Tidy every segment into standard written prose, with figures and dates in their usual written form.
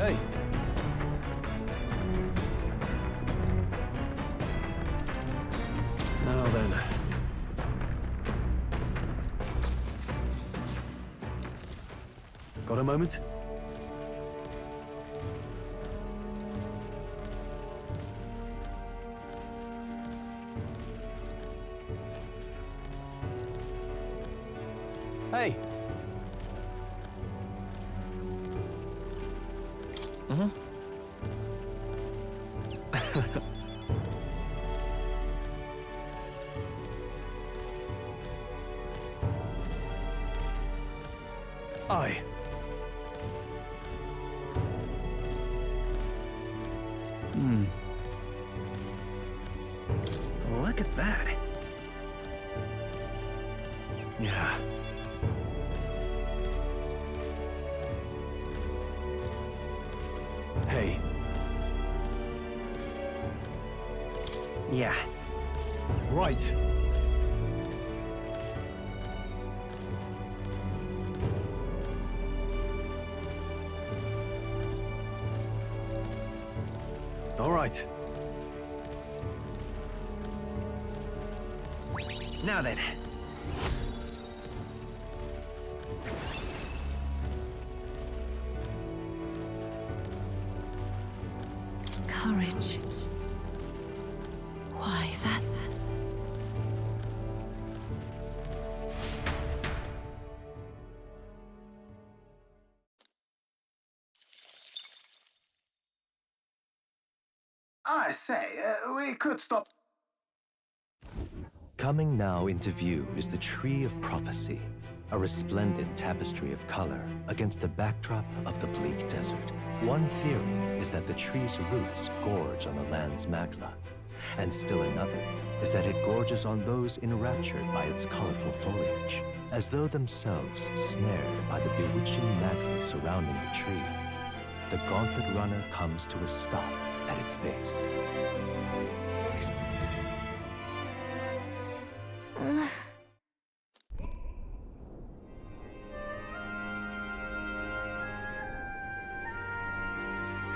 Hey. Now then. Got a moment? Hey. Mm-hmm. Aye. Look at that. Yeah. Hey. Yeah. Right. All right. Now then. Courage. Why, that's... I say, we could stop. Coming now into view is the Tree of Prophecy, a resplendent tapestry of color against the backdrop of the bleak desert. One theory is that the tree's roots gorge on the land's magma, and still another is that it gorges on those enraptured by its colorful foliage, as though themselves snared by the bewitching magma surrounding the tree. The Gauntlet Runner comes to a stop at its base.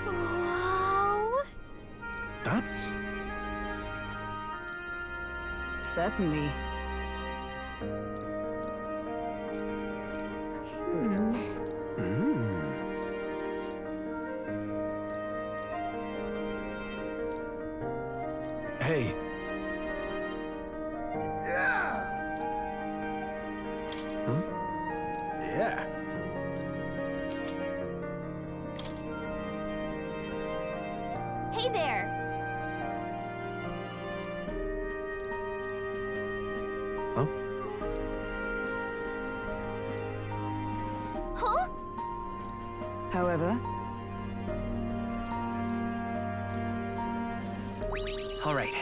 Wow! That's... Certainly. Hey. Yeah. Yeah. Hey there! Huh? Huh? However, All right.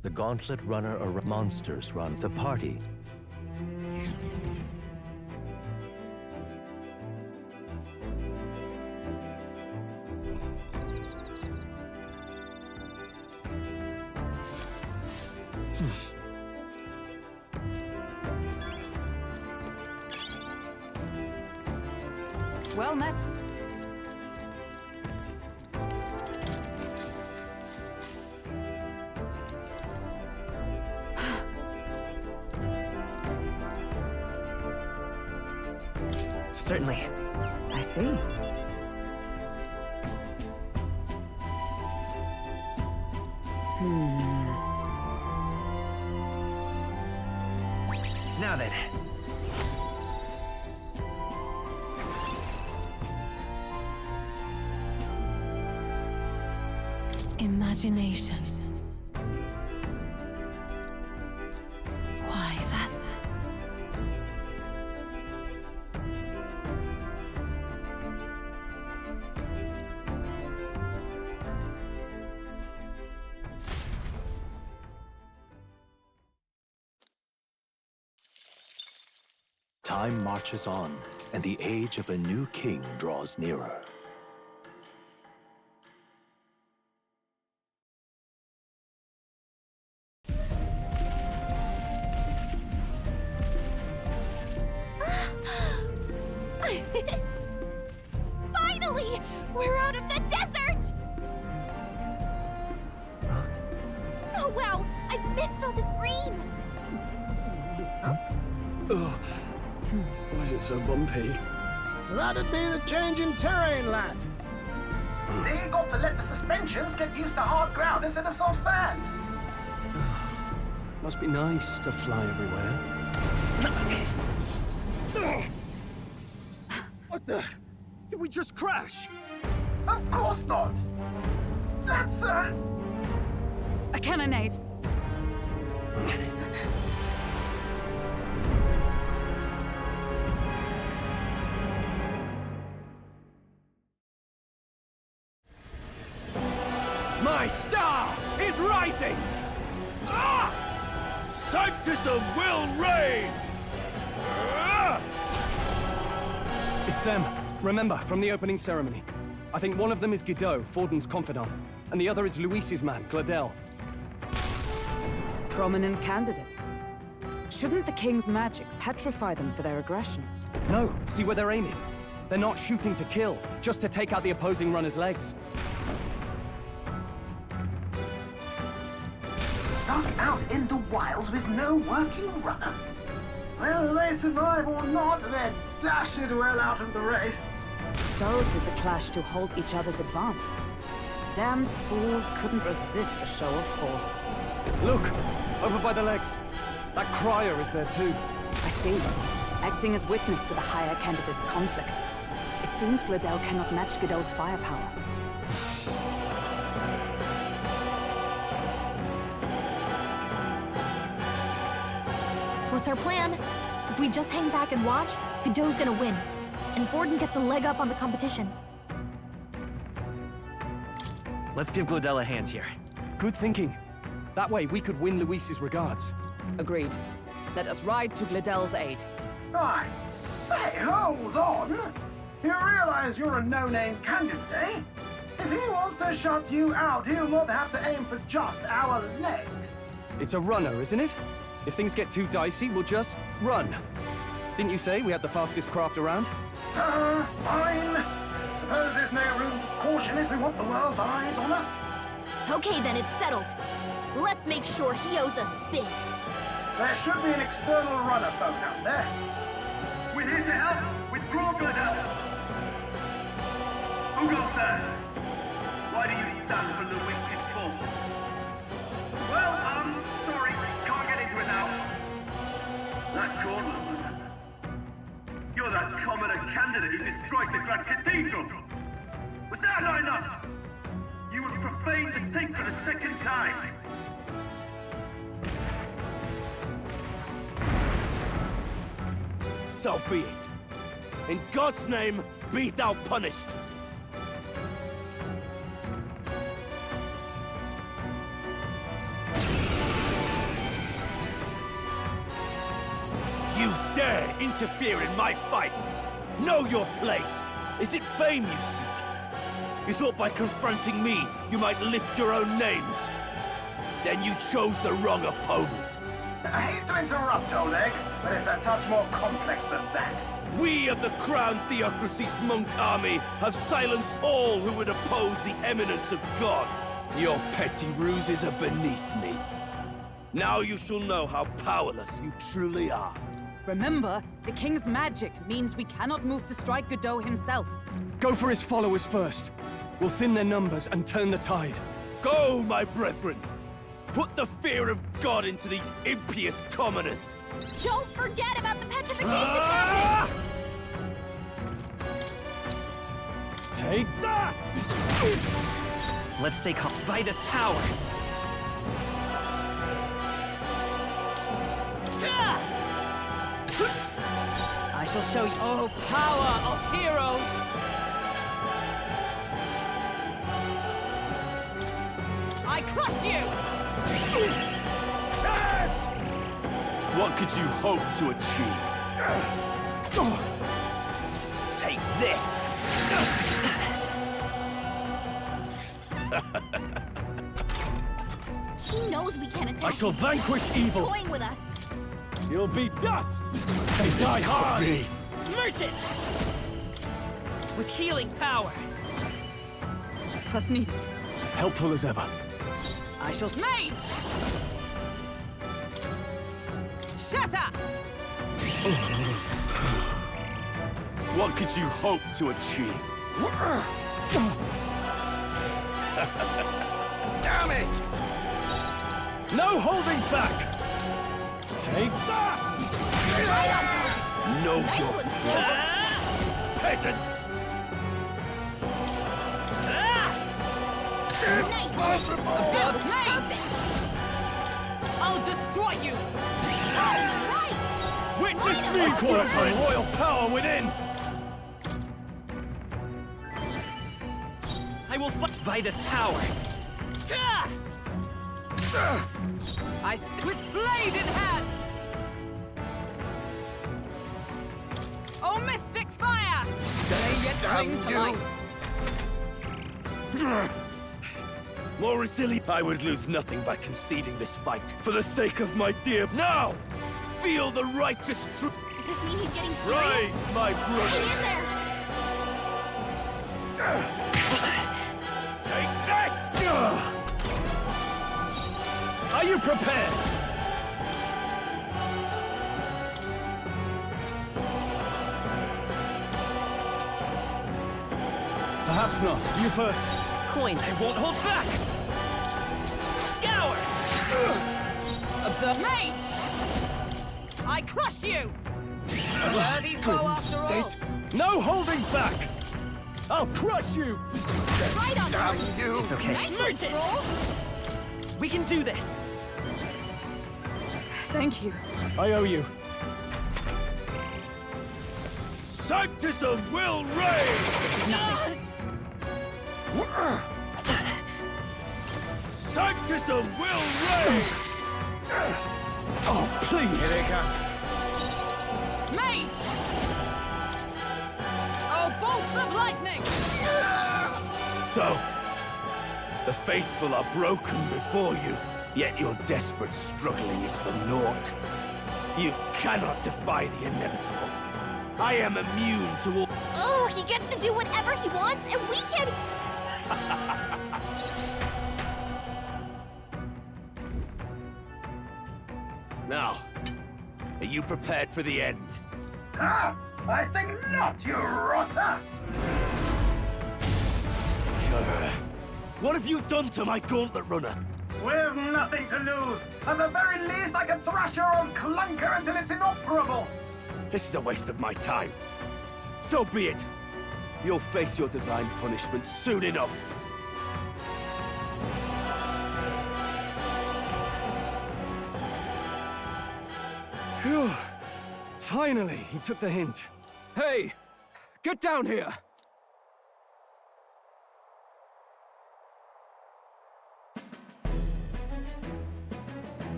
The Gauntlet Runner monsters run the party. well met. Certainly. I see. Now then. Imagination. Why, that's... Time marches on, and the age of a new king draws nearer. missed all this green! Why is it so bumpy? That'd be the change in terrain, lad. See, you got to let the suspensions get used to hard ground instead of soft sand. Must be nice to fly everywhere. What the? Did we just crash? Of course not. That's A cannonade. My star is rising! Ah! Sanctism will reign! Ah! It's them. Remember, from the opening ceremony. I think one of them is Guido, Forden's confidant, and the other is Luis's man, Gladel. Prominent candidates. Shouldn't the king's magic petrify them for their aggression? No, see where they're aiming. They're not shooting to kill, just to take out the opposing runner's legs. stuck out in the wilds with no working runner. Whether they survive or not, they're dashed well out of the race. So 'tis a clash to halt each other's advance. Damned fools couldn't resist a show of force. Look! Over by the legs. That crier is there too. I see. Acting as witness to the higher candidate's conflict. It seems Gladel cannot match Guido's firepower. What's our plan? If we just hang back and watch, Godot's gonna win. And Forden gets a leg up on the competition. Let's give Gladel a hand here. Good thinking. That way we could win Luis's regards. Agreed. Let us ride to Gladel's aid. I say, hold on! You realize you're a no-name candidate, eh? If he wants to shut you out, he'll not have to aim for just our legs. It's a runner, isn't it? If things get too dicey, we'll just run. Didn't you say we had the fastest craft around? Fine. Suppose there's no room for caution if we want the world's eyes on us. Okay, then it's settled. Let's make sure he owes us big. There should be an external runner phone out there. We're here to help! Withdraw, Gladel! Who goes there? Why do you stand for Luis's forces? Well, sorry, can't get into it now. That Cornwall woman. You're that commoner candidate who destroyed the Grand Cathedral! Was that not enough? You would profane the sacred a second time! So be it. In God's name, be thou punished. You dare interfere in my fight! Know your place! Is it fame you seek? You thought by confronting me, you might lift your own names? Then you chose the wrong opponent. I hate to interrupt, old egg, but it's a touch more complex than that. We of the Crown Theocracy's monk army have silenced all who would oppose the eminence of God. Your petty ruses are beneath me. Now you shall know how powerless you truly are. Remember, the king's magic means we cannot move to strike Godot himself. Go for his followers first. We'll thin their numbers and turn the tide. Go, my brethren! Put the fear of God into these impious commoners! Don't forget about the petrification tactic! Take that! Let's stay calm by this power. I shall show you, oh, power of heroes! I crush you! What could you hope to achieve? Take this! He knows we can't attack. I shall him. vanquish He's evil. toying with us. You'll be dust! They die hard! Merchant! With healing power. Twas needed. Helpful as ever. I shall mate! Shatter! What could you hope to achieve? Damn it! No holding back! Take that! Know Nice your one, place, peasants! Nice. Observe me! Perfect. I'll destroy you! Right. Witness Smite me, him. qualify royal power within! I will fight by this power. I with blade in hand! Oh, mystic fire! May yet bring to life! More resilient. I would lose nothing by conceding this fight. For the sake of my dear... Now! Feel the righteous truth! Does this mean he's getting serious? Rise, my Hang brother! in there! Take this! Are you prepared? Perhaps not. You first. Coin, I won't hold back! Scour! Observe me! I crush you! A worthy foe after all! No holding back! I'll crush you! Right on target. It's okay. Nice one, Stroll. We can do this! Thank you. I owe you. Sanctism will reign! Sanctism will reign! Oh, please! Here they come. Mate! Oh, bolts of lightning! So, the faithful are broken before you, yet your desperate struggling is for naught. You cannot defy the inevitable. I am immune to all... Oh, he gets to do whatever he wants, and we can... Now, are you prepared for the end? Ah, I think not, you rotter! What have you done to my gauntlet runner? We've nothing to lose. At the very least, I can thrash your old clunker until it's inoperable. This is a waste of my time. So be it. You'll face your divine punishment soon enough. Phew. Finally, he took the hint. Hey! Get down here!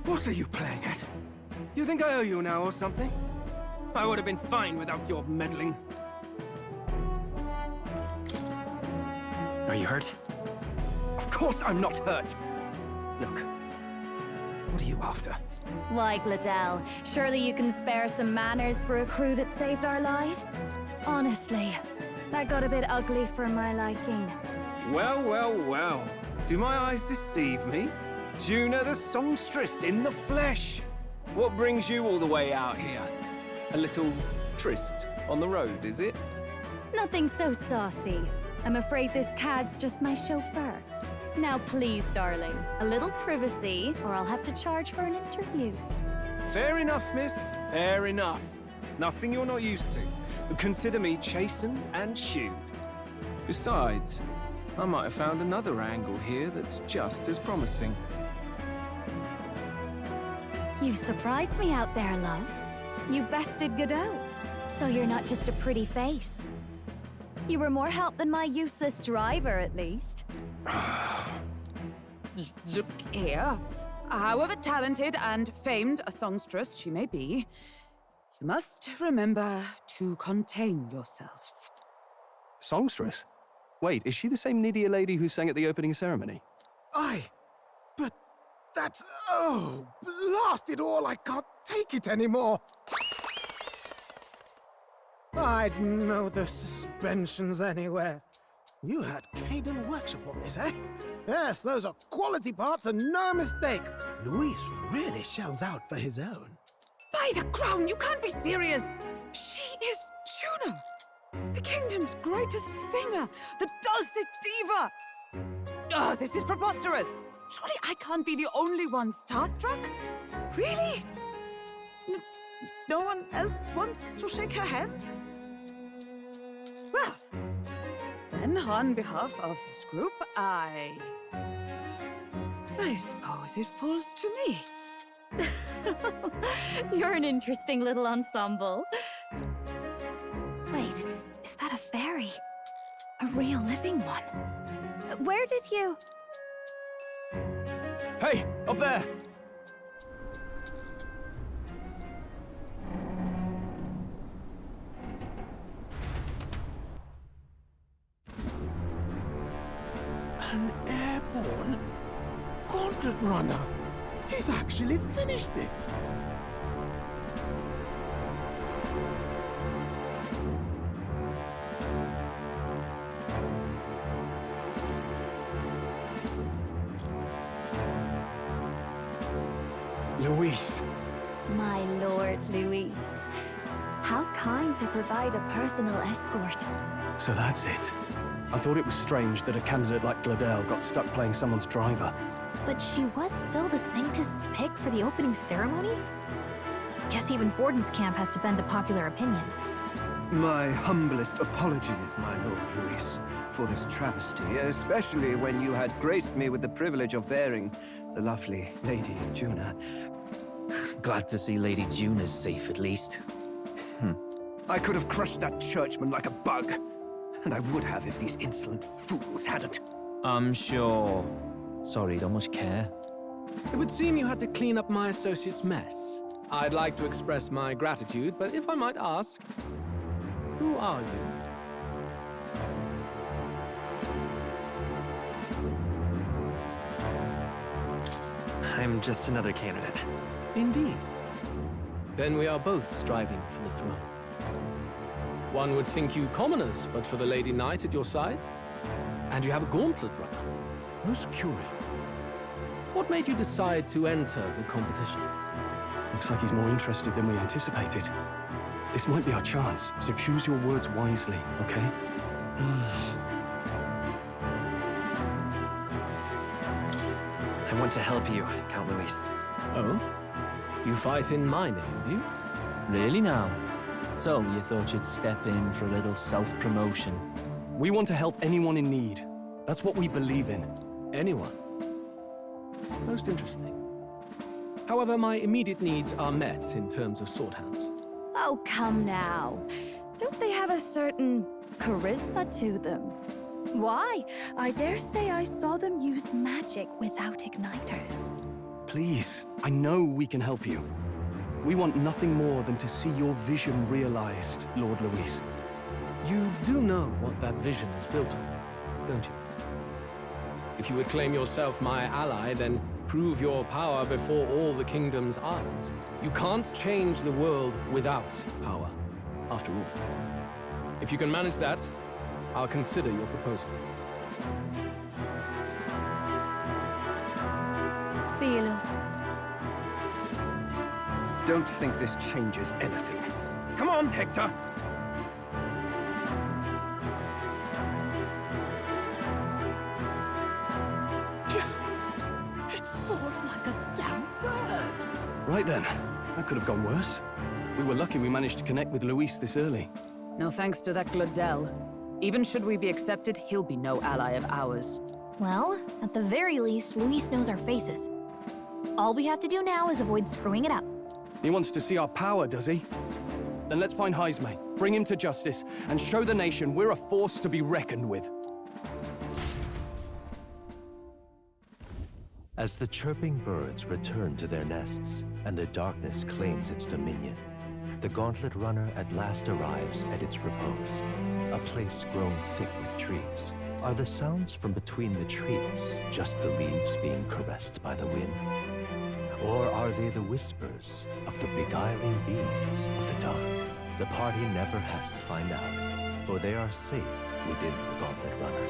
What are you playing at? You think I owe you now or something? I would have been fine without your meddling. Are you hurt? Of course I'm not hurt. Look, what are you after? Why, Gladell, surely you can spare some manners for a crew that saved our lives? Honestly, that got a bit ugly for my liking. Well, well, well. Do my eyes deceive me? Juna the songstress in the flesh. What brings you all the way out here? A little tryst on the road, is it? Nothing so saucy. I'm afraid this cad's just my chauffeur. Now please, darling, a little privacy, or I'll have to charge for an interview. Fair enough, miss. Fair enough. Nothing you're not used to. But consider me chastened and shooed. Besides, I might have found another angle here that's just as promising. You surprised me out there, love. You bested Godot. So you're not just a pretty face. You were more help than my useless driver, at least. Look here. However talented and famed a songstress she may be, you must remember to contain yourselves. Songstress? Wait, is she the same Nidia lady who sang at the opening ceremony? Aye, but that's... oh, blast it all, I can't take it anymore. I'd know the suspensions anywhere. You had Caden Workshop on this, eh? Yes, those are quality parts and no mistake. Luis really shells out for his own. By the crown, you can't be serious! She is Juno, the kingdom's greatest singer, the dulcet diva! Oh, this is preposterous! Surely I can't be the only one starstruck? Really? No one else wants to shake her hand? Well, then on behalf of this group, I suppose it falls to me. You're an interesting little ensemble. Wait, is that a fairy? A real living one? Where did you... Hey, up there! An airborne gauntlet runner. He's actually finished it. Luis. My lord, Luis. How kind to provide a personal escort. So that's it. I thought it was strange that a candidate like Gladel got stuck playing someone's driver. But she was still the Sanctist's pick for the opening ceremonies? Guess even Forden's camp has to bend to popular opinion. My humblest apologies, my Lord Luis, for this travesty, especially when you had graced me with the privilege of bearing the lovely Lady Juna. Glad to see Lady Juna's safe, at least. I could have crushed that churchman like a bug, and I would have if these insolent fools hadn't. I'm sure. Sorry, don't much care. It would seem you had to clean up my associate's mess. I'd like to express my gratitude, but if I might ask, who are you? I'm just another candidate. Indeed. Then we are both striving for the throne. One would think you commoners, but for the Lady Knight at your side. And you have a gauntlet runner. Most curious. What made you decide to enter the competition? Looks like he's more interested than we anticipated. This might be our chance, so choose your words wisely, okay? I want to help you, Count Luis. Oh? You fight in my name, do you? Really now? So, you thought you'd step in for a little self-promotion? We want to help anyone in need. That's what we believe in. Anyone? Most interesting. However, my immediate needs are met in terms of sword hands. Oh, come now. Don't they have a certain charisma to them? Why? I dare say I saw them use magic without igniters. Please, I know we can help you. We want nothing more than to see your vision realized, Lord Luis. You do know what that vision is built on, don't you? If you would claim yourself my ally, then prove your power before all the kingdom's eyes. You can't change the world without power, after all. If you can manage that, I'll consider your proposal. See you, loves. Don't think this changes anything. Come on, Hector! It soars like a damn bird. Right then, that could have gone worse. We were lucky we managed to connect with Luis this early. No thanks to that Gladel. Even should we be accepted, he'll be no ally of ours. Well, at the very least, Luis knows our faces. All we have to do now is avoid screwing it up. He wants to see our power, does he? Then let's find Jaime, bring him to justice, and show the nation we're a force to be reckoned with. As the chirping birds return to their nests and the darkness claims its dominion, the gauntlet runner at last arrives at its repose, a place grown thick with trees. Are the sounds from between the trees just the leaves being caressed by the wind? Or are they the whispers of the beguiling beings of the dark? The party never has to find out, for they are safe within the gauntlet runner.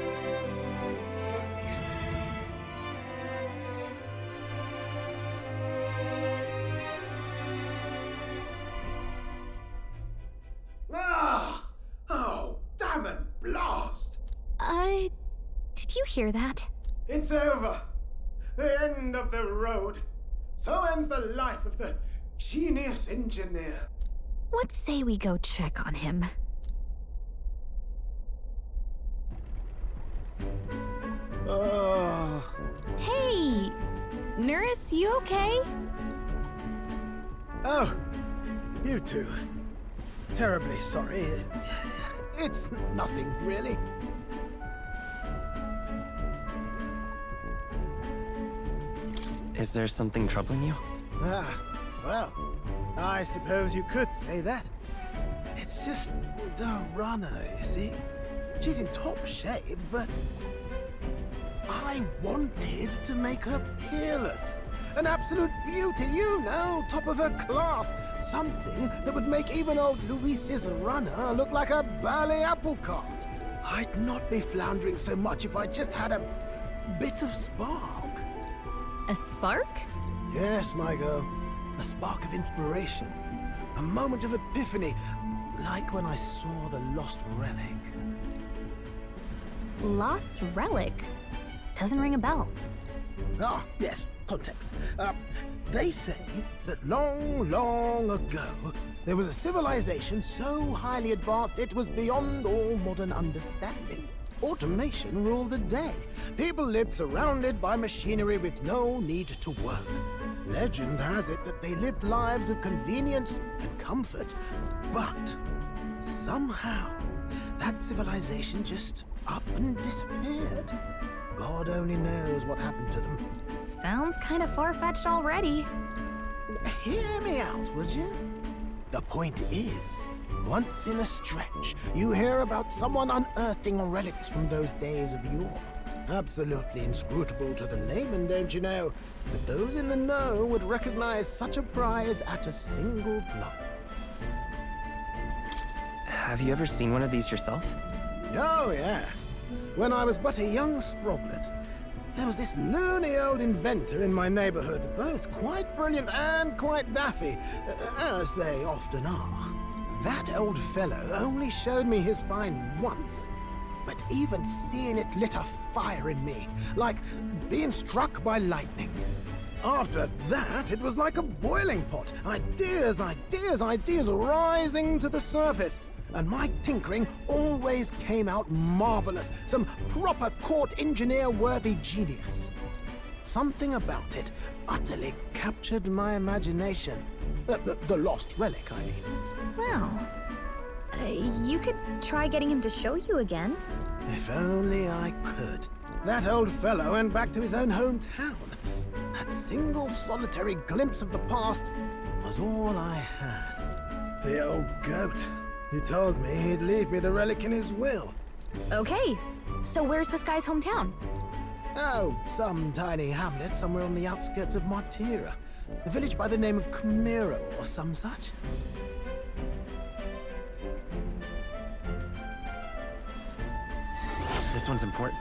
hear that? It's over. The end of the road. So ends the life of the genius engineer. Let's say we go check on him. Oh. Hey! Nurse, you okay? Oh, you two. Terribly sorry. It's nothing, really. Is there something troubling you? Ah, well, I suppose you could say that. It's just the runner, you see? She's in top shape, but I wanted to make her peerless. An absolute beauty, you know, top of her class. Something that would make even old Luis's runner look like a ballet apple cart. I'd not be floundering so much if I just had a bit of spark. A spark? Yes, my girl. A spark of inspiration. A moment of epiphany, like when I saw the lost relic. Lost relic? Doesn't ring a bell. Ah, yes, context. They say that long, long ago, there was a civilization so highly advanced it was beyond all modern understanding. Automation ruled the day. People lived surrounded by machinery with no need to work. Legend has it that they lived lives of convenience and comfort. But somehow, that civilization just up and disappeared. God only knows what happened to them. Sounds kind of far-fetched already. Hear me out, would you? The point is, once in a stretch, you hear about someone unearthing relics from those days of yore. Absolutely inscrutable to the layman, don't you know? But those in the know would recognize such a prize at a single glance. Have you ever seen one of these yourself? Oh, yes. When I was but a young sproglet, there was this loony old inventor in my neighborhood, both quite brilliant and quite daffy, as they often are. That old fellow only showed me his find once, but even seeing it lit a fire in me, like being struck by lightning. After that, it was like a boiling pot. Ideas, ideas, ideas rising to the surface. And my tinkering always came out marvelous, some proper court engineer-worthy genius. Something about it utterly captured my imagination. The lost relic, I mean. Wow. You could try getting him to show you again. If only I could. That old fellow went back to his own hometown. That single solitary glimpse of the past was all I had. The old goat. He told me he'd leave me the relic in his will. Okay, so where's this guy's hometown? Oh, some tiny hamlet somewhere on the outskirts of Martira. A village by the name of Camiro or some such. This one's important.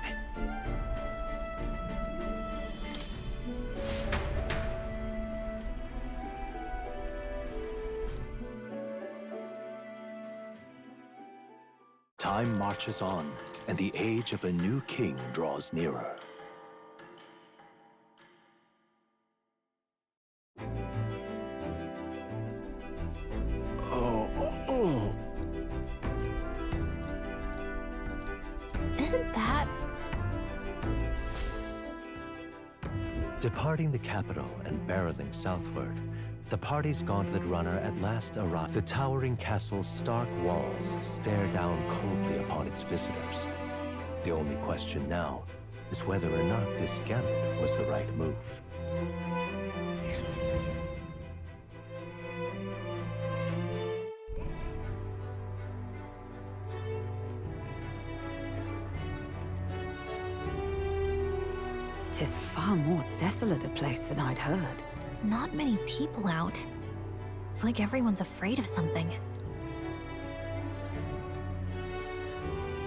Time marches on, and the age of a new king draws nearer. Oh. Isn't that... Departing the capital and barreling southward, the party's gauntlet runner at last arrived. The towering castle's stark walls stare down coldly upon its visitors. The only question now is whether or not this gambit was the right move. Tis far more desolate a place than I'd heard. Not many people out. It's like everyone's afraid of something.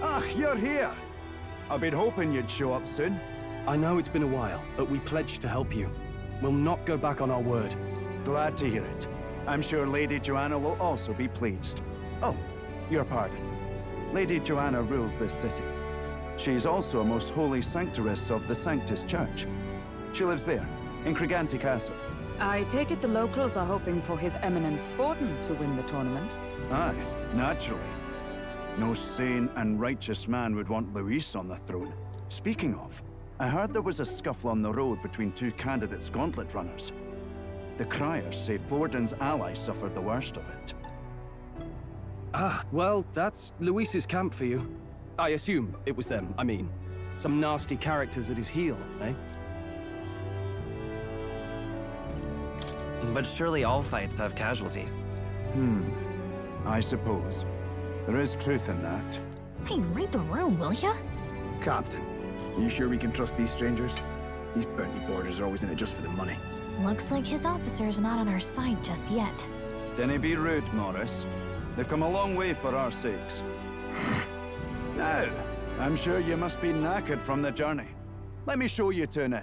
Ah, you're here! I've been hoping you'd show up soon. I know it's been a while, but we pledged to help you. We'll not go back on our word. Glad to hear it. I'm sure Lady Joanna will also be pleased. Oh, your pardon. Lady Joanna rules this city. She's also a most holy sanctoress of the Sanctus Church. She lives there, in Criganti Castle. I take it the locals are hoping for His Eminence Forden to win the tournament. Aye, naturally. No sane and righteous man would want Luis on the throne. Speaking of, I heard there was a scuffle on the road between two candidates gauntlet runners. The criers say Forden's ally suffered the worst of it. Ah, well, that's Luis's camp for you. I assume it was them, I mean. Some nasty characters at his heel, eh? But surely all fights have casualties. I suppose. There is truth in that. Hey, read the room, will ya? Captain, are you sure we can trust these strangers? These bounty boarders are always in it just for the money. Looks like his officer's not on our side just yet. Dinna be rude, Morris. They've come a long way for our sakes. Now, I'm sure you must be knackered from the journey. Let me show you to an inn.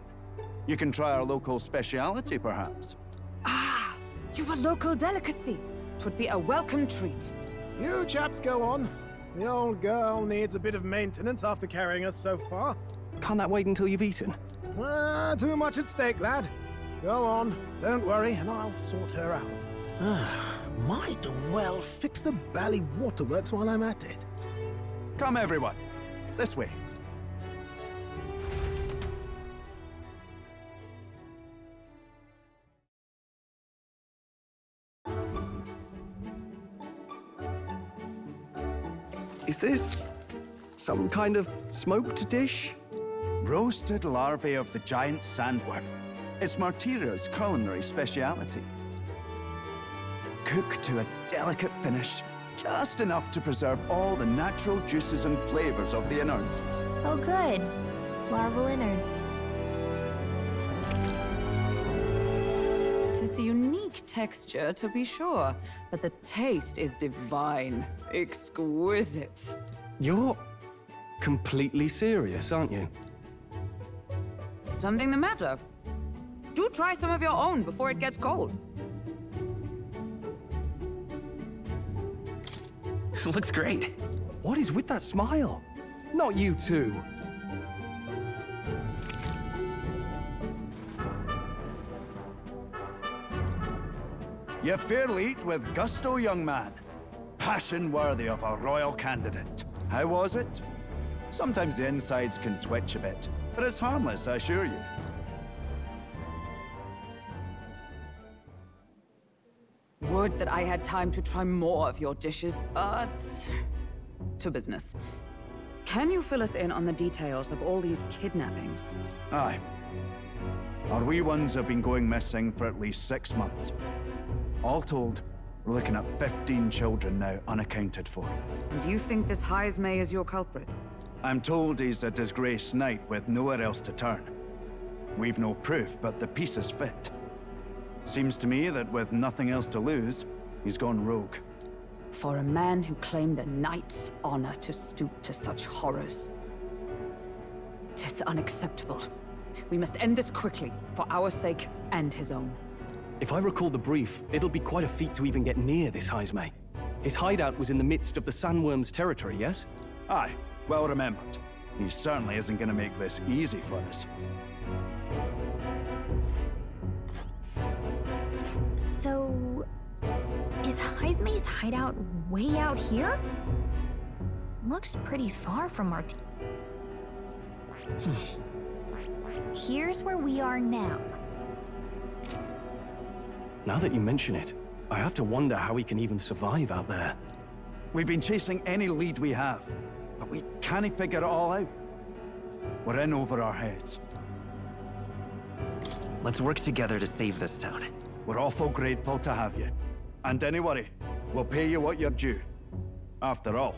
You can try our local speciality, perhaps. Ah, you've a local delicacy. 'Twould be a welcome treat. You chaps go on. The old girl needs a bit of maintenance after carrying us so far. Can't that wait until you've eaten? Too much at stake, lad. Go on, don't worry, and I'll sort her out. Might well fix the bally waterworks while I'm at it. Come, everyone. This way. Is this some kind of smoked dish? Roasted larvae of the giant sandworm. It's Martira's culinary speciality. Cooked to a delicate finish, just enough to preserve all the natural juices and flavors of the innards. Oh good. Larval innards. Tis a unique texture, to be sure, but the taste is divine. Exquisite. You're completely serious, aren't you? Something the matter? Do try some of your own before it gets cold. Looks great. What is with that smile? Not you too. You fairly eat with gusto, young man. Passion worthy of a royal candidate. How was it? Sometimes the insides can twitch a bit, but it's harmless, I assure you. Would that I had time to try more of your dishes, but... to business. Can you fill us in on the details of all these kidnappings? Aye. Our wee ones have been going missing for at least 6 months. All told, we're looking at 15 children now unaccounted for. And do you think this Heismay is your culprit? I'm told he's a disgraced knight with nowhere else to turn. We've no proof, but the pieces fit. Seems to me that with nothing else to lose, he's gone rogue. For a man who claimed a knight's honor to stoop to such horrors. 'Tis unacceptable. We must end this quickly, for our sake and his own. If I recall the brief, it'll be quite a feat to even get near this Heismay. His hideout was in the midst of the Sandworm's territory, yes? Aye, well remembered. He certainly isn't going to make this easy for us. So... is Heismay's hideout way out here? Looks pretty far from our... Here's where we are now. Now that you mention it, I have to wonder how he can even survive out there. We've been chasing any lead we have, but we can't figure it all out. We're in over our heads. Let's work together to save this town. We're awful grateful to have you. And don't worry, we'll pay you what you're due. After all,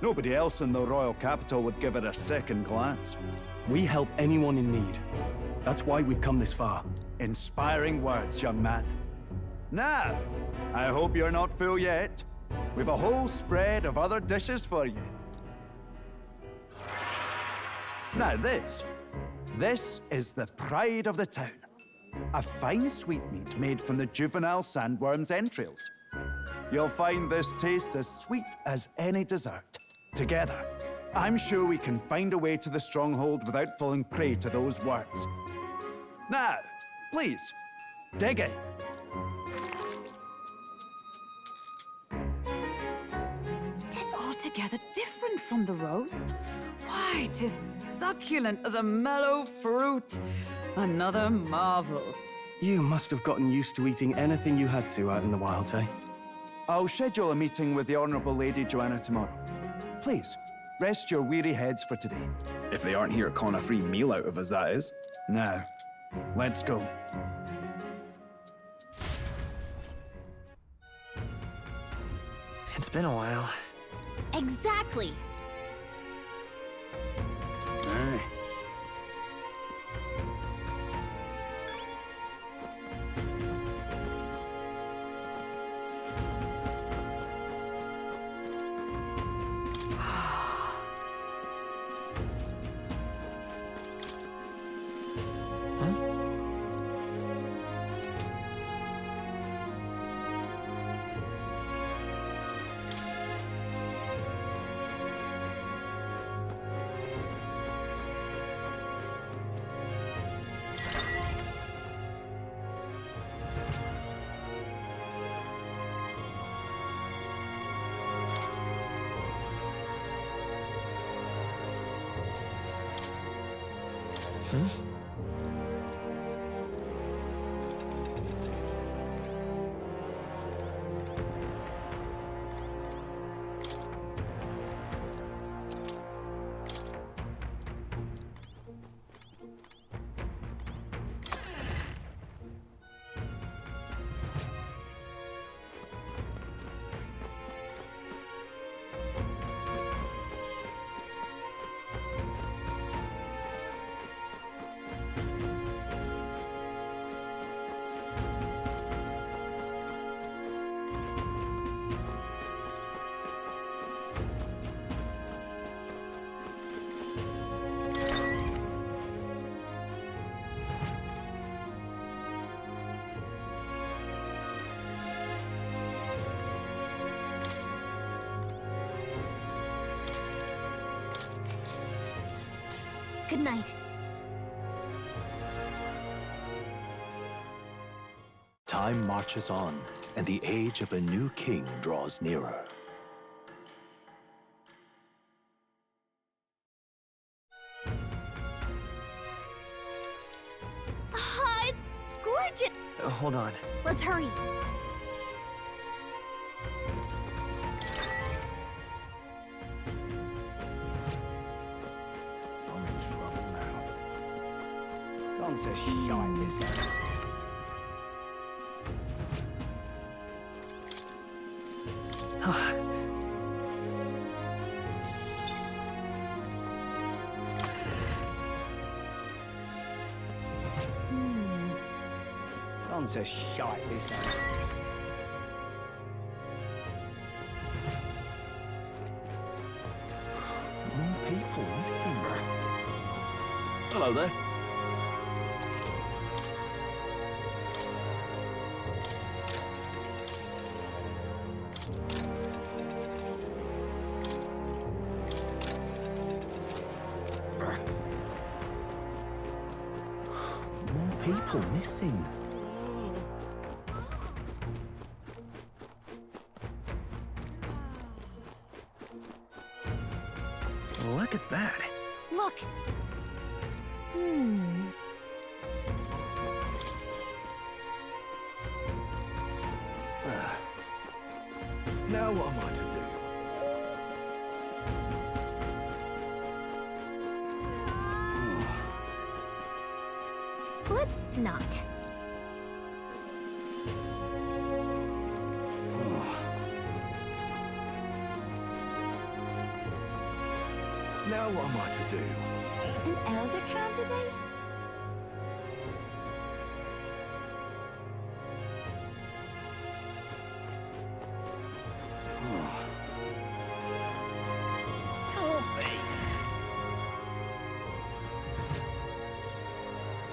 nobody else in the royal capital would give it a second glance. We help anyone in need. That's why we've come this far. Inspiring words, young man. Now, I hope you're not full yet. We've a whole spread of other dishes for you. Now this is the pride of the town. A fine sweetmeat made from the juvenile sandworm's entrails. You'll find this tastes as sweet as any dessert. Together, I'm sure we can find a way to the stronghold without falling prey to those words. Now, please, dig in. Tis altogether different from the roast. Why, 'tis succulent as a mellow fruit. Another marvel. You must have gotten used to eating anything you had to out in the wilds, eh? I'll schedule a meeting with the Honourable Lady Joanna tomorrow. Please, rest your weary heads for today. If they aren't here calling a free meal out of us, that is. Now, let's go. It's been a while. Exactly. Aye. Good night. Time marches on, and the age of a new king draws nearer. Ah, it's gorgeous! Hold on. Let's hurry. I'm in trouble now. Gone to shite, this house. Gone to shite, this house. More people missing. Hello there. More people missing. Look at that. Look. Now what am I to do? Let's not. Now what am I to do? An elder candidate?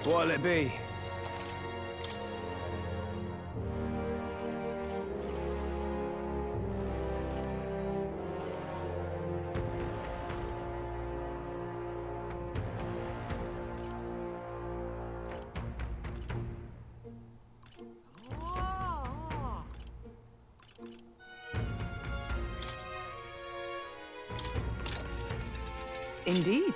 What'll it be? Indeed.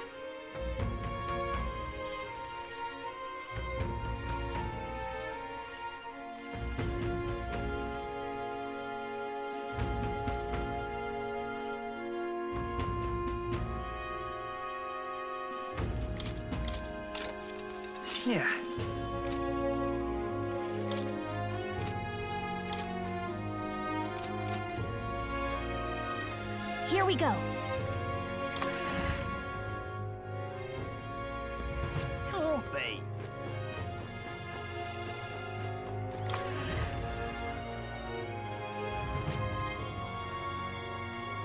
Yeah. Here we go. Can't be.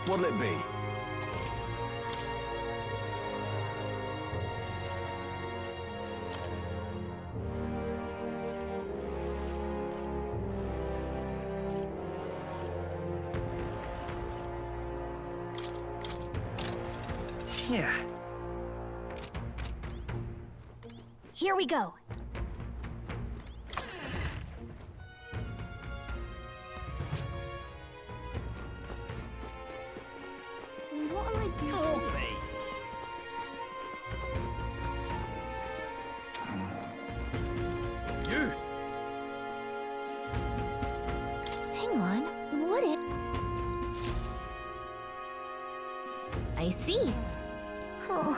What'll it be? Yeah. Here we go. What'll I do? Can't be. You! Hang on. What it? I see. Oh.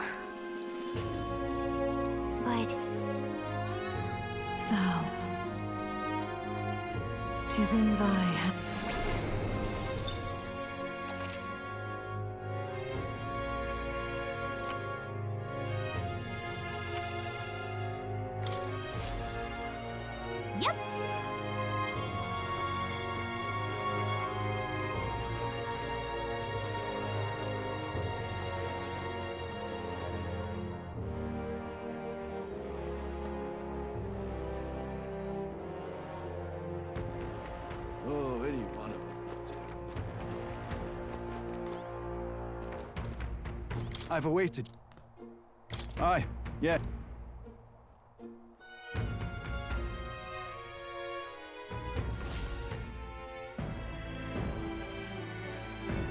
But Thou. 'Tis in thy hand. yep. Oh, any one of them. I've awaited. Aye, yeah.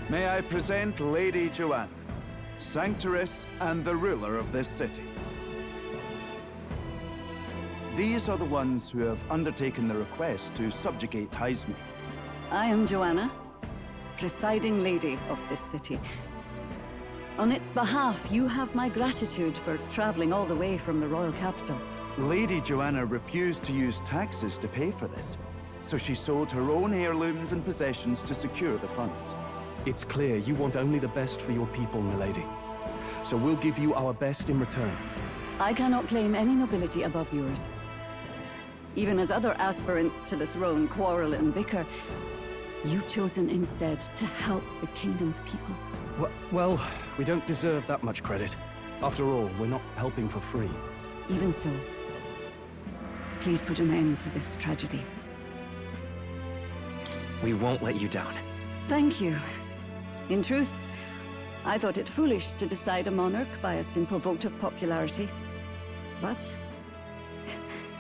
May I present Lady Joanna, Sanctoress and the ruler of this city. These are the ones who have undertaken the request to subjugate Heisme. I am Joanna, presiding lady of this city. On its behalf, you have my gratitude for traveling all the way from the royal capital. Lady Joanna refused to use taxes to pay for this, so she sold her own heirlooms and possessions to secure the funds. It's clear you want only the best for your people, milady. So we'll give you our best in return. I cannot claim any nobility above yours. Even as other aspirants to the throne quarrel and bicker, you've chosen instead to help the kingdom's people. Well, we don't deserve that much credit. After all, we're not helping for free. Even so, please put an end to this tragedy. We won't let you down. Thank you. In truth, I thought it foolish to decide a monarch by a simple vote of popularity. But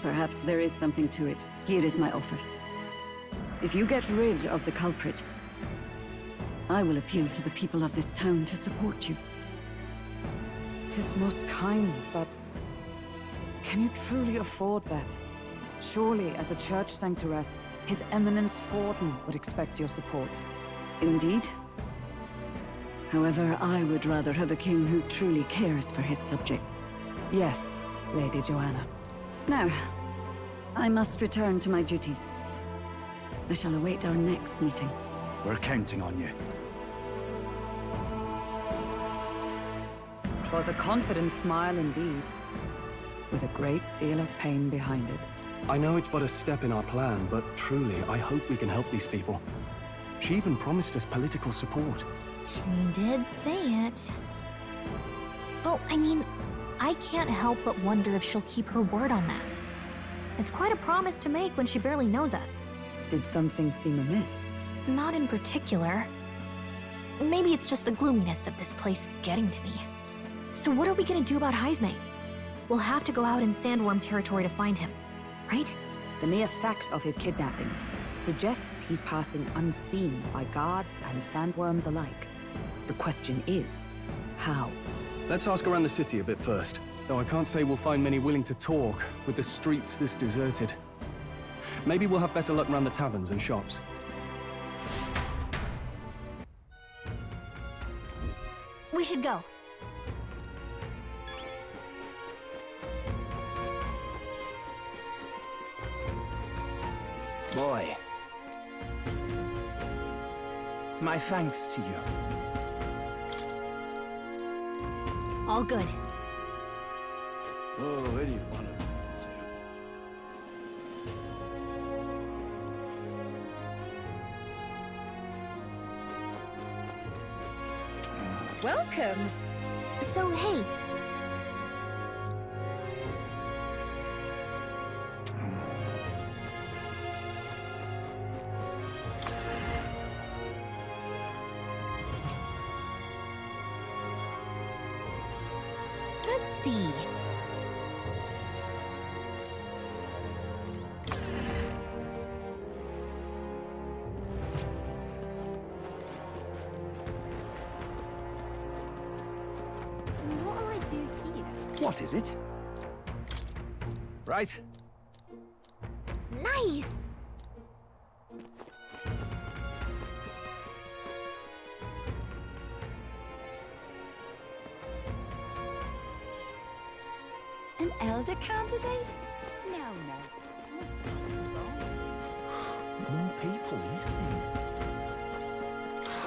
perhaps there is something to it. Here is my offer. If you get rid of the culprit, I will appeal to the people of this town to support you. 'Tis most kind, but can you truly afford that? Surely, as a church sanctoress, His Eminence Forden would expect your support. Indeed. However, I would rather have a king who truly cares for his subjects. Yes, Lady Joanna. Now, I must return to my duties. I shall await our next meeting. We're counting on you. 'Twas a confident smile indeed, with a great deal of pain behind it. I know it's but a step in our plan, but truly, I hope we can help these people. She even promised us political support. She did say it. Oh, I mean, I can't help but wonder if she'll keep her word on that. It's quite a promise to make when she barely knows us. Did something seem amiss? Not in particular. Maybe it's just the gloominess of this place getting to me. So what are we gonna do about Heisme? We'll have to go out in Sandworm territory to find him, right? The mere fact of his kidnappings suggests he's passing unseen by guards and sandworms alike. The question is, how? Let's ask around the city a bit first. Though I can't say we'll find many willing to talk, with the streets this deserted. Maybe we'll have better luck around the taverns and shops. We should go. Boy. My thanks to you. All good. Oh, where do you want to go to? Welcome. So, hey. Let's see. What'll I do here? What is it? Right. Nice! An Elda candidate? No. More people missing.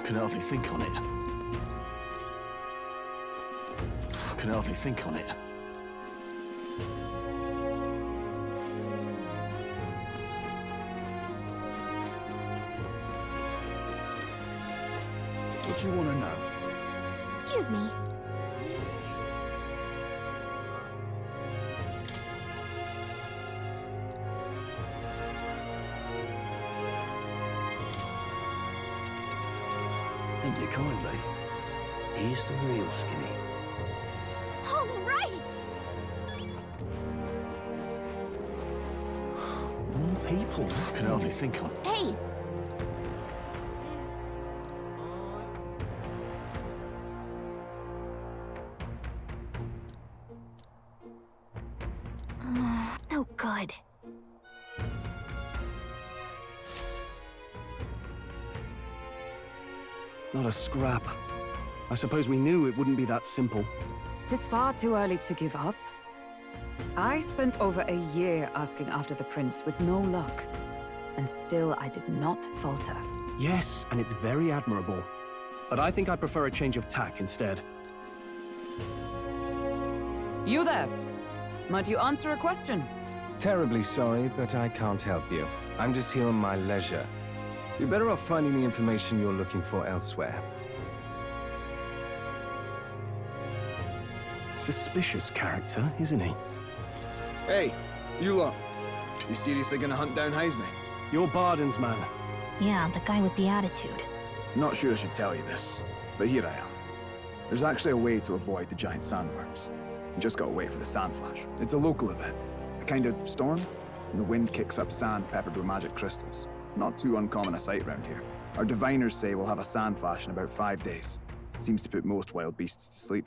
Can hardly think on it. Can hardly think on it. What do you want to know? Excuse me. Thank you kindly. He's the real Skinny. All right! More people. Can hardly think on it. Hey! No good. Not a scrap. I suppose we knew it wouldn't be that simple. It is far too early to give up. I spent over a year asking after the prince with no luck. And still I did not falter. Yes, and it's very admirable. But I think I prefer a change of tack instead. You there! Might you answer a question? Terribly sorry, but I can't help you. I'm just here on my leisure. You're better off finding the information you're looking for elsewhere. Suspicious character, isn't he? Hey, you lot. You seriously gonna hunt down Heisme? You're Barden's man. Yeah, the guy with the attitude. Not sure I should tell you this, but here I am. There's actually a way to avoid the giant sandworms. You just gotta wait for the sand flash. It's a local event. A kind of storm, and the wind kicks up sand peppered with magic crystals. Not too uncommon a sight around here. Our diviners say we'll have a sand flash in about 5 days. Seems to put most wild beasts to sleep.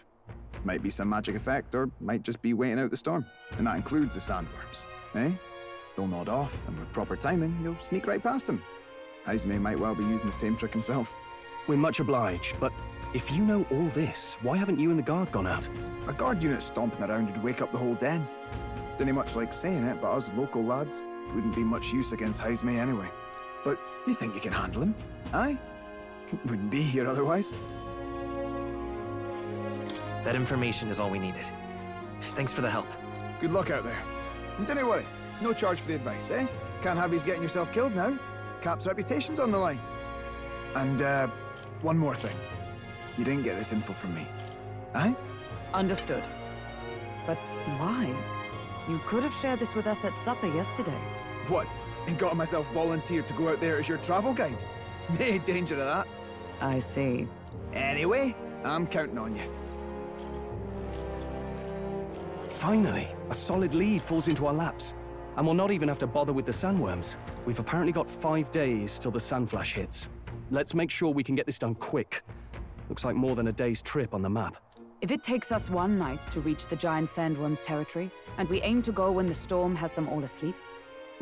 Might be some magic effect, or might just be waiting out the storm. And that includes the sandworms, eh? They'll nod off, and with proper timing, you'll sneak right past them. Heisme might well be using the same trick himself. We're much obliged, but if you know all this, why haven't you and the guard gone out? A guard unit stomping around would wake up the whole den. Didn't much like saying it, but us local lads wouldn't be much use against Heisme anyway. But you think you can handle him? Aye? Wouldn't be here otherwise. That information is all we needed. Thanks for the help. Good luck out there. And don't worry, no charge for the advice, eh? Can't have you getting yourself killed now. Cap's reputation's on the line. And, one more thing. You didn't get this info from me. Aye? Understood. But why? You could have shared this with us at supper yesterday. What? And got myself volunteered to go out there as your travel guide? No danger of that. I see. Anyway, I'm counting on you. Finally, a solid lead falls into our laps. And we'll not even have to bother with the sandworms. We've apparently got 5 days till the sand flash hits. Let's make sure we can get this done quick. Looks like more than a day's trip on the map. If it takes us one night to reach the giant sandworm's territory, and we aim to go when the storm has them all asleep,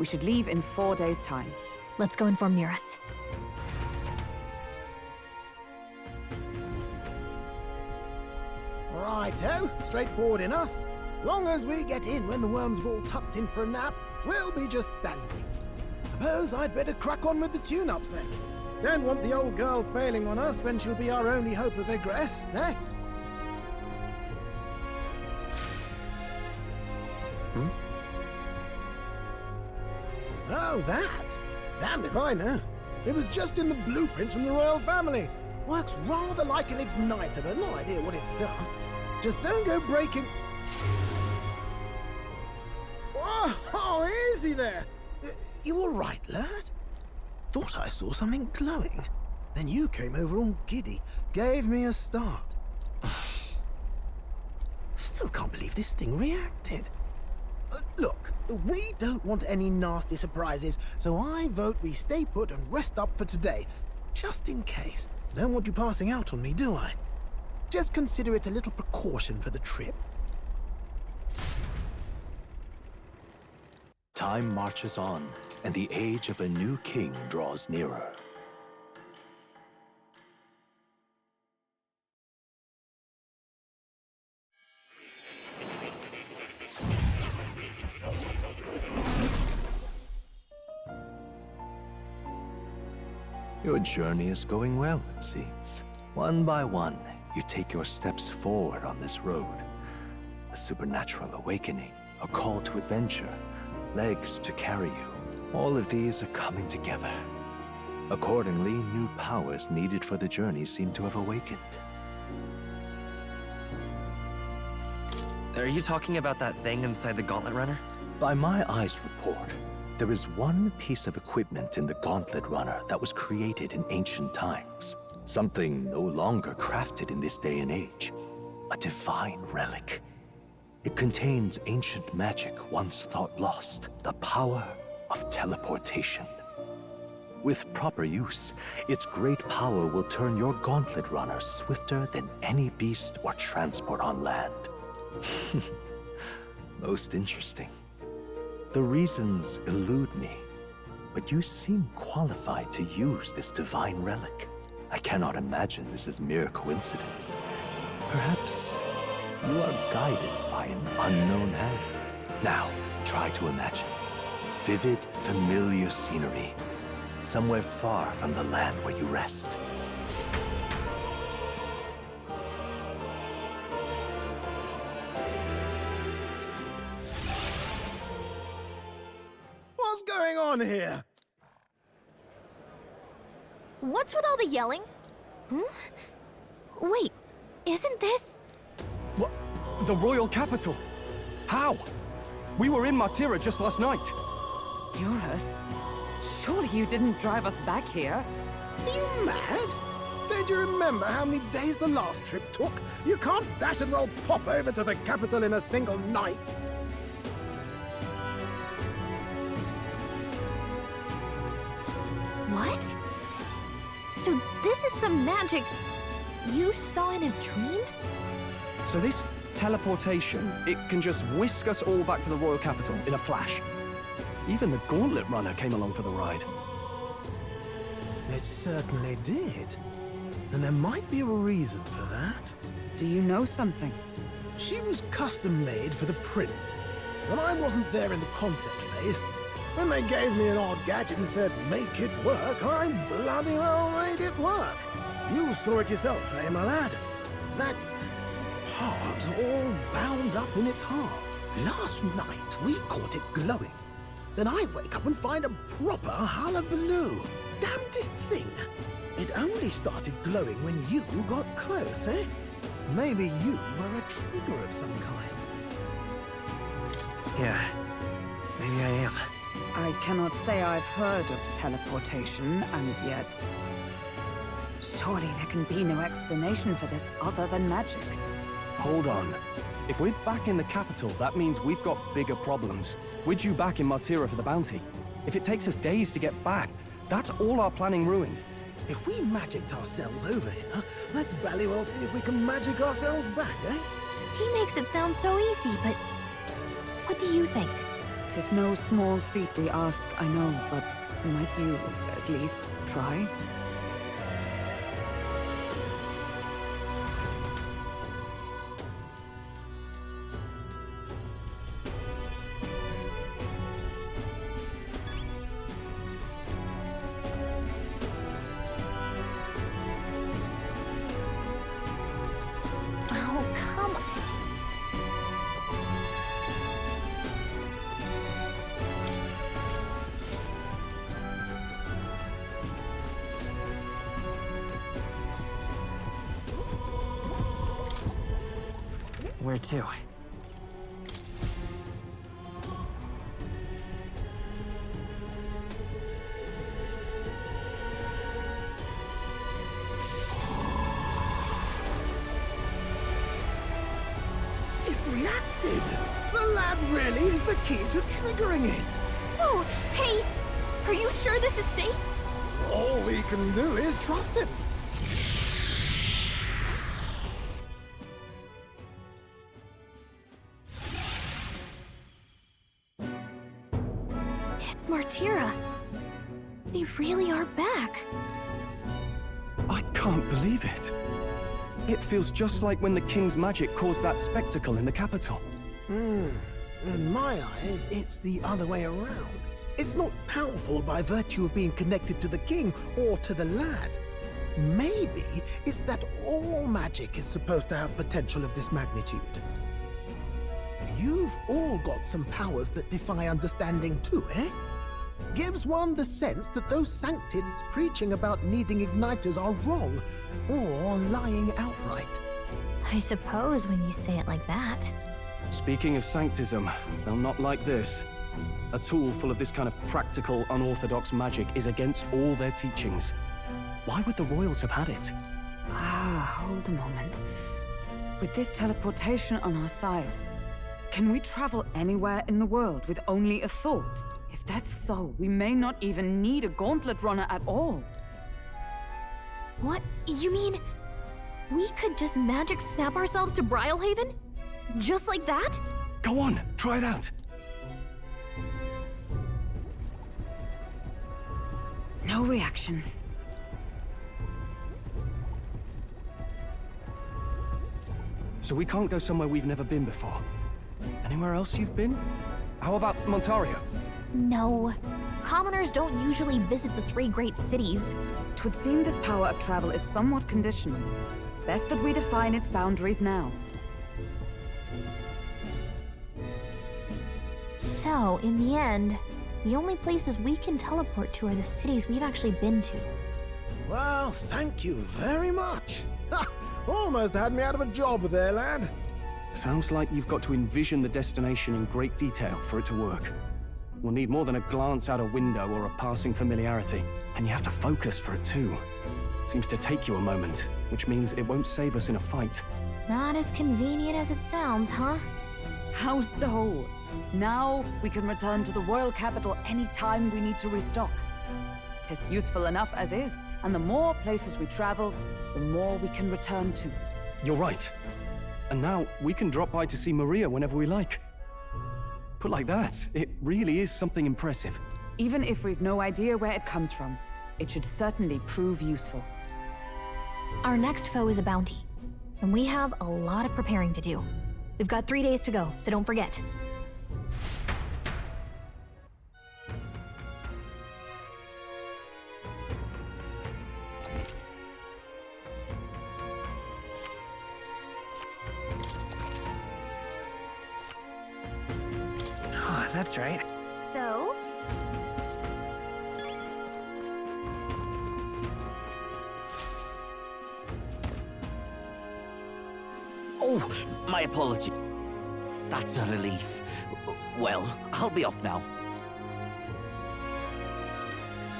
we should leave in 4 days' time. Let's go inform Nearest. Righto, straightforward enough. Long as we get in when the worms have all tucked in for a nap, we'll be just dandy. Suppose I'd better crack on with the tune-ups then. Don't want the old girl failing on us when she'll be our only hope of egress, eh? Oh, that? Damned if I know. It was just in the blueprints from the royal family. Works rather like an igniter, but no idea what it does. Just don't go breaking... Oh, easy there. You all right, lad? Thought I saw something glowing. Then you came over all giddy, gave me a start. Still can't believe this thing reacted. Look, we don't want any nasty surprises, so I vote we stay put and rest up for today. Just in case. Don't want you passing out on me, do I? Just consider it a little precaution for the trip. Time marches on, and the age of a new king draws nearer. Your journey is going well, it seems. One by one, you take your steps forward on this road. A supernatural awakening, a call to adventure, legs to carry you. All of these are coming together. Accordingly, new powers needed for the journey seem to have awakened. Are you talking about that thing inside the Gauntlet Runner? By my eyes report, there is one piece of equipment in the Gauntlet Runner that was created in ancient times. Something no longer crafted in this day and age. A divine relic. It contains ancient magic once thought lost. The power of teleportation. With proper use, its great power will turn your Gauntlet Runner swifter than any beast or transport on land. Most interesting. The reasons elude me, but you seem qualified to use this divine relic. I cannot imagine this is mere coincidence. Perhaps you are guided by an unknown hand. Now, try to imagine. Vivid, familiar scenery. Somewhere far from the land where you rest. What's going on here? What's with all the yelling? Wait, isn't this... What? The royal capital? How? We were in Martira just last night. Eurus? Surely you didn't drive us back here? Are you mad? Don't you remember how many days the last trip took? You can't dash and roll pop over to the capital in a single night. What? So this is some magic you saw in a dream? So this teleportation, it can just whisk us all back to the royal capital in a flash. Even the Gauntlet Runner came along for the ride. It certainly did. And there might be a reason for that. Do you know something? She was custom-made for the prince. When I wasn't there in the concept phase, when they gave me an odd gadget and said, make it work, I bloody well made it work. You saw it yourself, eh, my lad? That part all bound up in its heart. Last night, we caught it glowing. Then I wake up and find a proper hullabaloo. Damnedest thing. It only started glowing when you got close, eh? Maybe you were a trigger of some kind. Yeah, maybe I am. I cannot say I've heard of teleportation, and yet... surely there can be no explanation for this other than magic. Hold on. If we're back in the capital, that means we've got bigger problems. We're due back in Martira for the bounty. If it takes us days to get back, that's all our planning ruined. If we magicked ourselves over here, let's bally well see if we can magic ourselves back, eh? He makes it sound so easy, but what do you think? 'Tis no small feat we ask, I know, but might you at least try? Oh, come on. Where to? It reacted! The lad really is the key to triggering it! Oh, hey! Are you sure this is safe? All we can do is trust him. It's Martira. They really are back. I can't believe it. It feels just like when the king's magic caused that spectacle in the capital. In my eyes, it's the other way around. It's not powerful by virtue of being connected to the king or to the lad. Maybe it's that all magic is supposed to have potential of this magnitude. You've all got some powers that defy understanding too, eh? Gives one the sense that those sanctists preaching about needing igniters are wrong, or lying outright. I suppose when you say it like that. Speaking of sanctism, they'll not like this. A tool full of this kind of practical, unorthodox magic is against all their teachings. Why would the royals have had it? Hold a moment. With this teleportation on our side, can we travel anywhere in the world with only a thought? If that's so, we may not even need a gauntlet runner at all. What? You mean we could just magic snap ourselves to Brialhaven? Just like that? Go on, try it out. No reaction. So we can't go somewhere we've never been before. Anywhere else you've been? How about Montario? No. Commoners don't usually visit the three great cities. 'Twould seem this power of travel is somewhat conditional. Best that we define its boundaries now. So, in the end, the only places we can teleport to are the cities we've actually been to. Well, thank you very much. Ha! Almost had me out of a job there, lad. Sounds like you've got to envision the destination in great detail for it to work. We'll need more than a glance out a window or a passing familiarity. And you have to focus for it too. Seems to take you a moment, which means it won't save us in a fight. Not as convenient as it sounds, huh? How so? Now we can return to the royal capital any time we need to restock. 'Tis useful enough as is, and the more places we travel, the more we can return to. You're right. And now we can drop by to see Maria whenever we like. Put like that, it really is something impressive. Even if we've no idea where it comes from, it should certainly prove useful. Our next foe is a bounty, and we have a lot of preparing to do. We've got 3 days to go, so don't forget. Oh, that's right. So? Oh, my apology. That's a relief. Well, I'll be off now.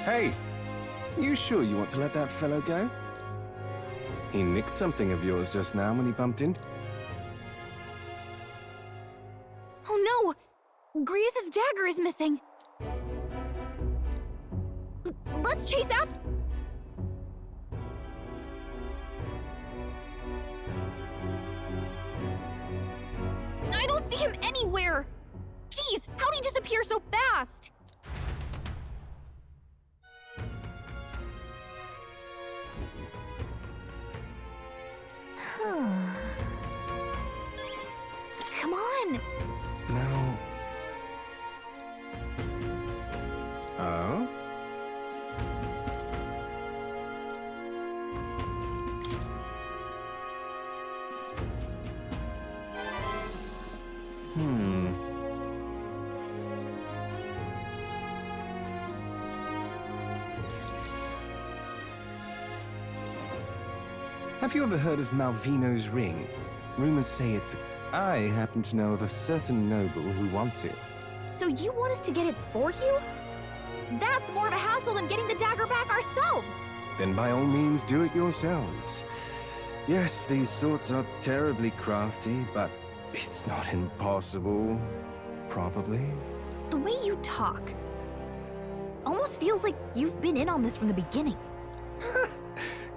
Hey, you sure you want to let that fellow go? He nicked something of yours just now when he bumped into... Oh no! Griez's dagger is missing! Let's chase after... I don't see him anywhere! Jeez, how'd he disappear so fast? Come on! Now... Oh? Have you ever heard of Malvino's ring? Rumors say it's... I happen to know of a certain noble who wants it. So you want us to get it for you? That's more of a hassle than getting the dagger back ourselves! Then by all means do it yourselves. Yes, these swords are terribly crafty, but it's not impossible. Probably. The way you talk almost feels like you've been in on this from the beginning.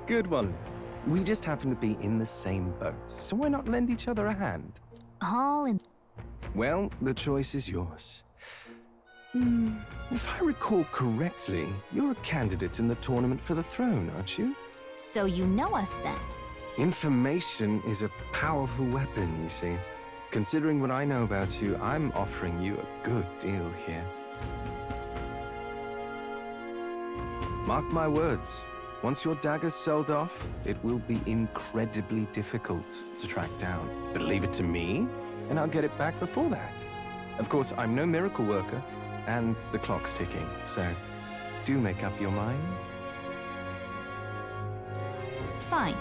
Good one. We just happen to be in the same boat, so why not lend each other a hand? All in... Well, the choice is yours. If I recall correctly, you're a candidate in the tournament for the throne, aren't you? So you know us then? Information is a powerful weapon, you see. Considering what I know about you, I'm offering you a good deal here. Mark my words. Once your dagger's sold off, it will be incredibly difficult to track down. But leave it to me, and I'll get it back before that. Of course, I'm no miracle worker, and the clock's ticking, so do make up your mind. Fine.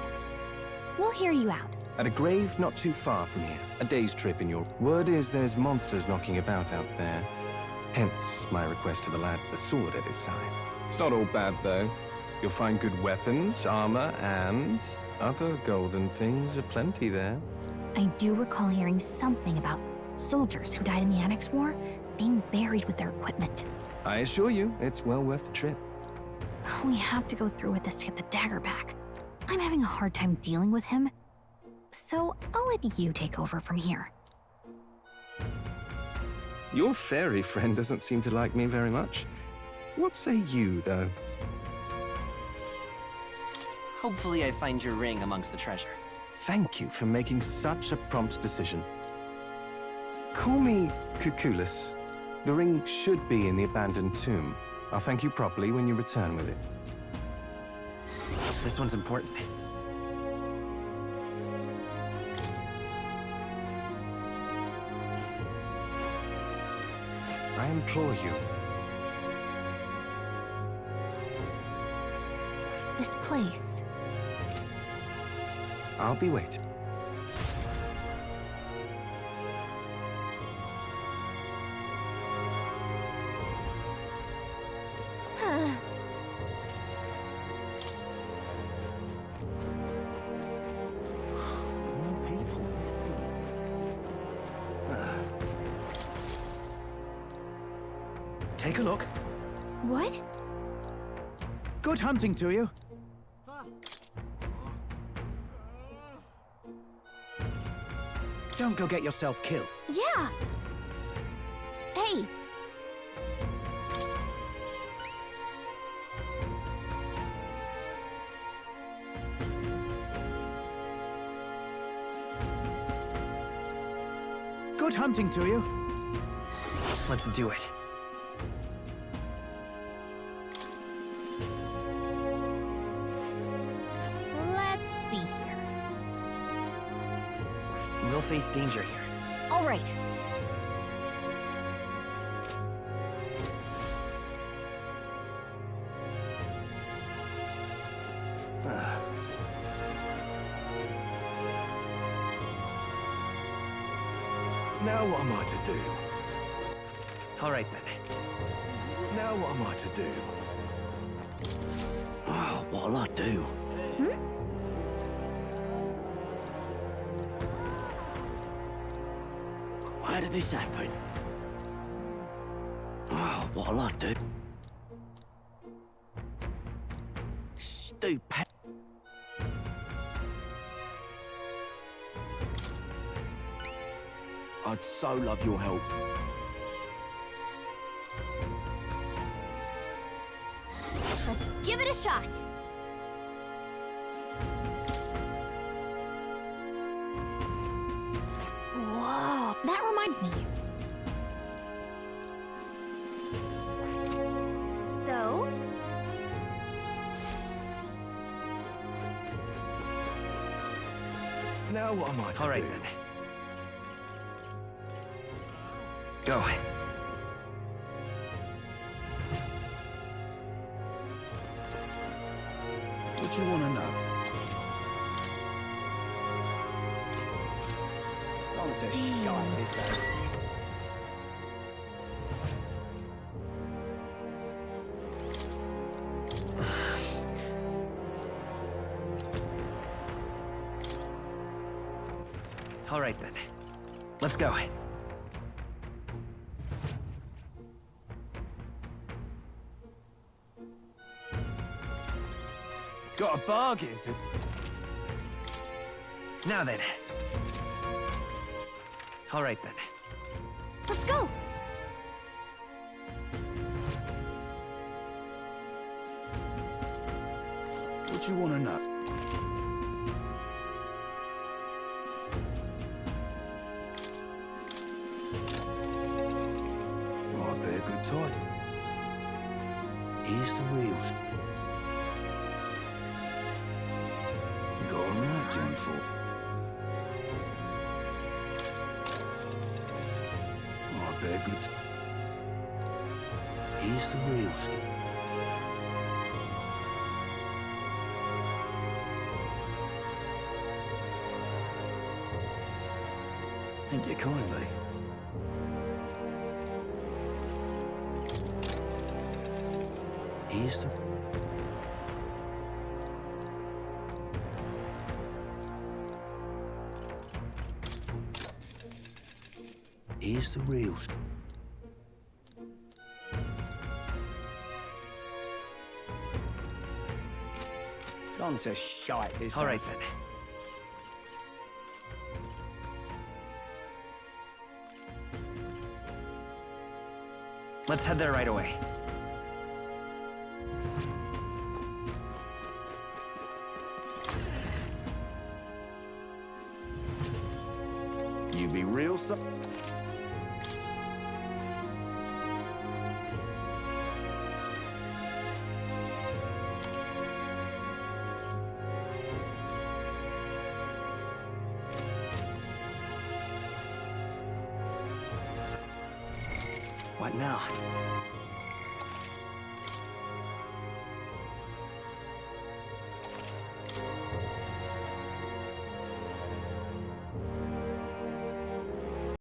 We'll hear you out. At a grave not too far from here. A day's trip in your... Word is there's monsters knocking about out there. Hence my request to the lad with the sword at his side. It's not all bad, though. You'll find good weapons, armor, and other golden things aplenty there. I do recall hearing something about soldiers who died in the Annex War being buried with their equipment. I assure you, it's well worth the trip. We have to go through with this to get the dagger back. I'm having a hard time dealing with him, so I'll let you take over from here. Your fairy friend doesn't seem to like me very much. What say you, though? Hopefully I find your ring amongst the treasure. Thank you for making such a prompt decision. Call me Cuculus. The ring should be in the abandoned tomb. I'll thank you properly when you return with it. This one's important. I implore you. This place. I'll be waiting. Take a look. What? Good hunting to you. Don't go get yourself killed. Yeah. Hey. Good hunting to you. Let's do it. Let's see here. We'll face danger here. All right. Now what am I to do? All right, then. Now what am I to do? Oh, what'll I do? Why did this happen? Oh, what'll I do? Stupid. I'd so love your help. Let's give it a shot. Whoa, that reminds me. So? Now what am I to do? All right, then. Go. What do you want to know? That's a shite, this has. All right, then. Let's go. Got a bargain to... Now then. All right, then. Let's go. What do you want to know? Right, bear good tide. Here's the wheels. Got all right, Gen 4. Right, bear good. Here's the wheels. Thank you kindly. Here's the... Here's the reels. Gone to shite, this All right, has. then. Let's head there right away. You be real so... What now?